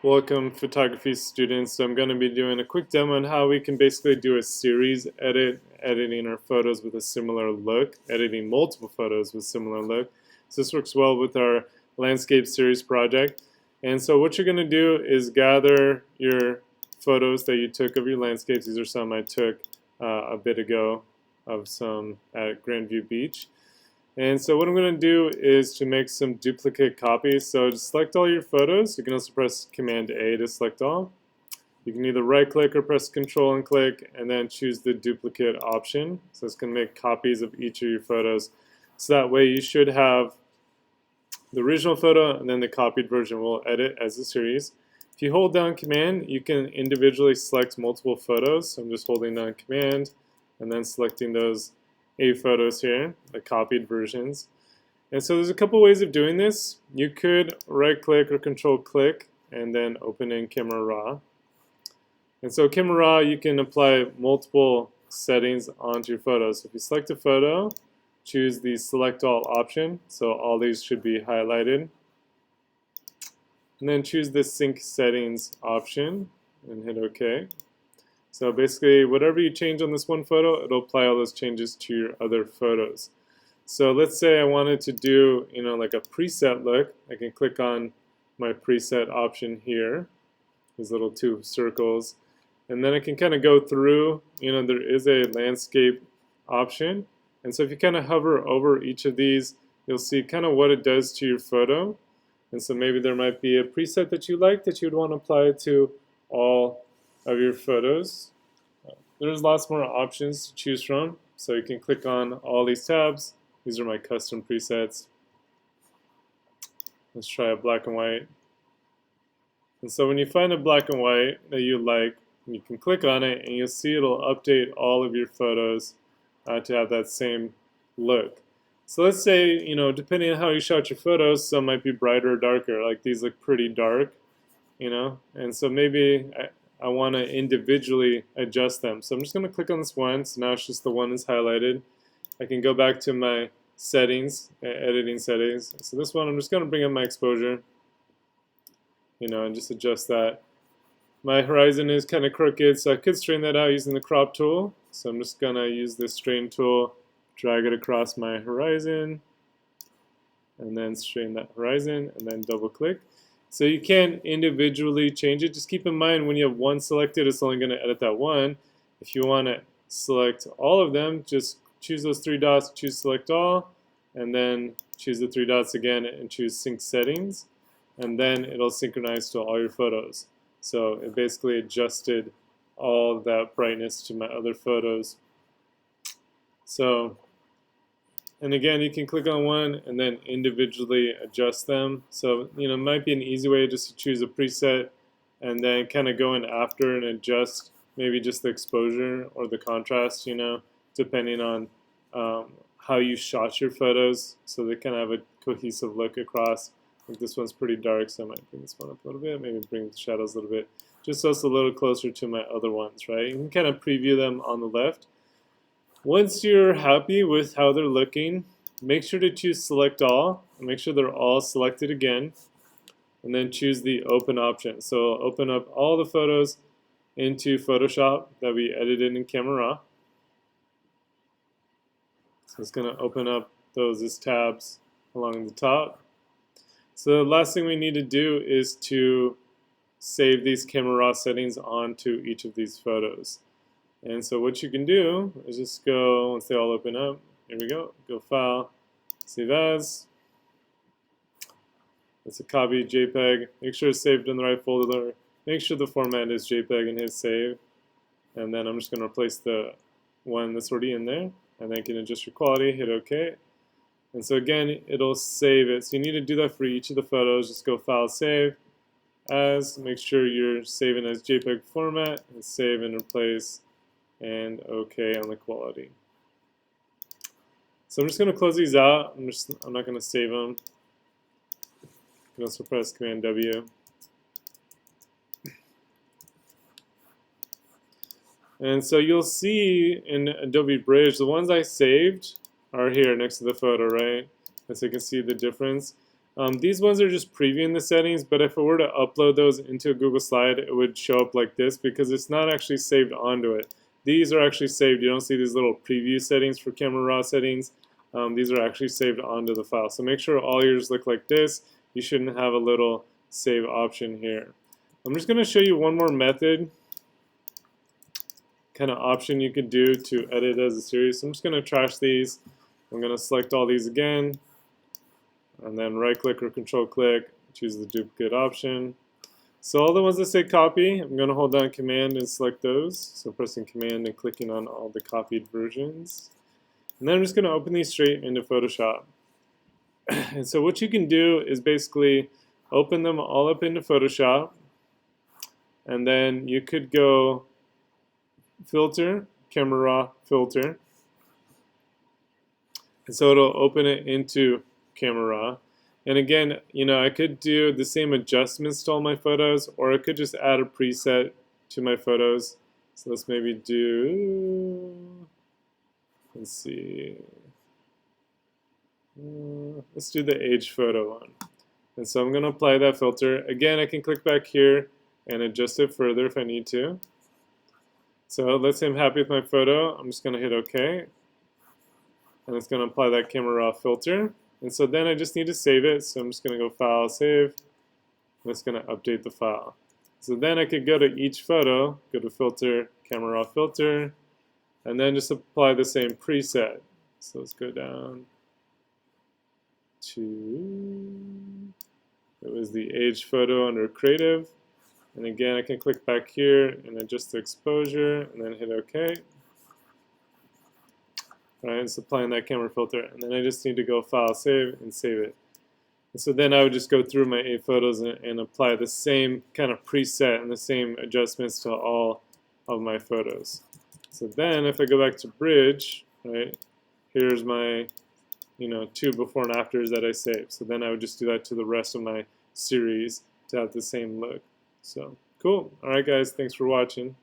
Welcome, photography students. So I'm going to be doing a quick demo on how we can basically do a series edit, editing our photos with a similar look, editing multiple photos with similar look. So this works well with our landscape series project. And so what you're going to do is gather your photos that you took of your landscapes. These are some I took a bit ago of some at Grandview Beach. And so what I'm going to do is to make some duplicate copies. So just select all your photos. You can also press Command A to select all. You can either right click or press Control and click and then choose the duplicate option. So it's going to make copies of each of your photos. So that way you should have the original photo and then the copied version will edit as a series. If you hold down Command, you can individually select multiple photos. So I'm just holding down Command and then selecting those 8 photos here, the copied versions. And so there's a couple ways of doing this. You could right click or control click and then open in Camera Raw. And so Camera Raw, you can apply multiple settings onto your photos. So if you select a photo, choose the select all option. So all these should be highlighted. And then choose the sync settings option and hit OK. So basically, whatever you change on this one photo, it'll apply all those changes to your other photos. So let's say I wanted to do, like a preset look. I can click on my preset option here, these little 2 circles, and then I can kind of go through. There is a landscape option, and so if you kind of hover over each of these, you'll see kind of what it does to your photo. And so maybe there might be a preset that you like that you'd want to apply to all of your photos. There's lots more options to choose from, so you can click on all these tabs. These are my custom presets. Let's try a black and white. And so when you find a black and white that you like, you can click on it and you'll see it'll update all of your photos to have that same look. So let's say, depending on how you shot your photos, some might be brighter or darker. Like these look pretty dark, and so maybe I want to individually adjust them. So I'm just going to click on this one. So now it's just the one is highlighted. I can go back to my settings, editing settings. So this one, I'm just going to bring up my exposure, and just adjust that. My horizon is kind of crooked, so I could straighten that out using the crop tool. So I'm just going to use this straighten tool, drag it across my horizon, and then straighten that horizon, and then double click. So you can individually change it. Just keep in mind when you have one selected, it's only going to edit that one. If you want to select all of them, just choose those 3 dots, choose select all, and then choose the 3 dots again and choose sync settings. And then it'll synchronize to all your photos. So it basically adjusted all that brightness to my other photos. So, and again, you can click on one and then individually adjust them. So, it might be an easy way just to choose a preset and then kind of go in after and adjust maybe just the exposure or the contrast, depending on how you shot your photos. So they kind of have a cohesive look across. I think this one's pretty dark, so I might bring this one up a little bit, maybe bring the shadows a little bit, just so it's a little closer to my other ones, right? You can kind of preview them on the left. Once you're happy with how they're looking, make sure to choose select all and make sure they're all selected again, and then choose the open option. So open up all the photos into Photoshop that we edited in Camera Raw. So it's going to open up those as tabs along the top. So the last thing we need to do is to save these Camera Raw settings onto each of these photos. And so what you can do is just go, once they all open up, here we go File, Save As. It's a copy JPEG. Make sure it's saved in the right folder. Make sure the format is JPEG and hit Save. And then I'm just going to replace the one that's already in there. And then you can adjust your quality, hit OK. And so again, it'll save it. So you need to do that for each of the photos. Just go File, Save As. Make sure you're saving as JPEG format, and save and replace, and OK on the quality. So I'm just going to close these out. I'm not going to save them. You can also press Command W. And so you'll see in Adobe Bridge, the ones I saved are here next to the photo, right? And so you can see the difference. These ones are just previewing the settings, but if I were to upload those into a Google Slide, it would show up like this because it's not actually saved onto it. These are actually saved. You don't see these little preview settings for camera raw settings. These are actually saved onto the file. So make sure all yours look like this. You shouldn't have a little save option here. I'm just going to show you one more method, kind of option you could do to edit as a series. So I'm just going to trash these. I'm going to select all these again, and then right click or control click, choose the duplicate option. So all the ones that say copy, I'm going to hold down command and select those. So pressing command and clicking on all the copied versions. And then I'm just going to open these straight into Photoshop. And so what you can do is basically open them all up into Photoshop, and then you could go filter, camera raw filter, and so it'll open it into camera raw. And again, I could do the same adjustments to all my photos, or I could just add a preset to my photos. So let's maybe do, let's see, let's do the age photo one. And so I'm going to apply that filter. Again, I can click back here and adjust it further if I need to. So let's say I'm happy with my photo. I'm just going to hit OK. And it's going to apply that camera raw filter. And so then I just need to save it. So I'm just going to go File, Save. And it's going to update the file. So then I could go to each photo, go to Filter, Camera Raw Filter, and then just apply the same preset. So let's go down to, it was the age photo under Creative. And again, I can click back here and adjust the exposure and then hit OK. Right, it's applying that camera filter. And then I just need to go File, Save, and save it. And so then I would just go through my 8 photos and apply the same kind of preset and the same adjustments to all of my photos. So then if I go back to Bridge, right, here's my 2 before and afters that I saved. So then I would just do that to the rest of my series to have the same look. So cool. All right, guys, thanks for watching.